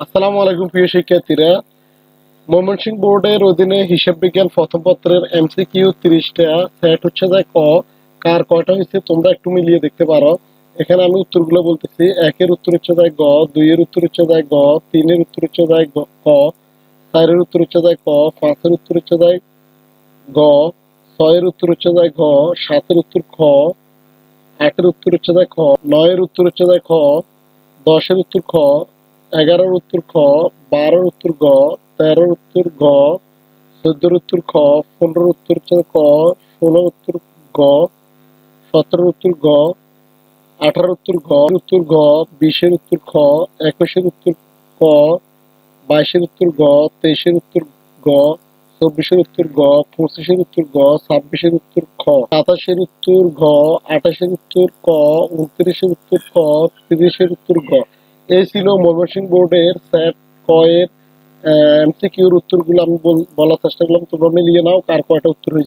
আসসালামু আলাইকুম প্রিয় শিক্ষার্থীরা। ময়মনসিংহ বোর্ডের অধীনে হিসাব বিজ্ঞান প্রথম পত্রের এমসিকিউ 30টা সেট হচ্ছে যে কার কয়টা হয়েছে তোমরা একটু মিলিয়ে দেখতে পারো। এখানে আমি উত্তরগুলো বলতেছি। একের উত্তর হচ্ছে যে গ, দুইয়ের উত্তর হচ্ছে যে গ, তিনের উত্তর হচ্ছে যে ক, চারের উত্তর হচ্ছে যে ক, পাঁচের উত্তর হচ্ছে যে গ, ছয়ের উত্তর হচ্ছে যে ঘ, সাতের উত্তর খ, আটের উত্তর হচ্ছে যে খ, নয়ের উত্তর হচ্ছে যে খ, দশের উত্তর খ, এগারোর উত্তর খ, বারোর উত্তর গ, তেরোর উত্তর ঘ, চোদ্দোর উত্তর খ, পনেরোর উত্তর ক, ষোলোর উত্তর গ, সতেরোর উত্তর গ, আঠারোর উত্তর ঘ, বিশের উত্তর খ, একুশের উত্তর ক, বাইশের উত্তর গ, তেইশের উত্তর গ, চব্বিশের উত্তর গ, পঁচিশের উত্তর গ, ছাব্বিশের উত্তর খ, সাতাশের উত্তর ঘ, আঠাশের উত্তর ক, উনত্রিশের উত্তর খ, তিরিশের উত্তর গ। এই ছিল ময়মনসিংহ বোর্ডের সেট ক এর এমসিকিউর উত্তরগুলো আমি বলার চেষ্টা করলাম। তোমরা মিলিয়ে নাও কার কয়টা উত্তর হয়েছে।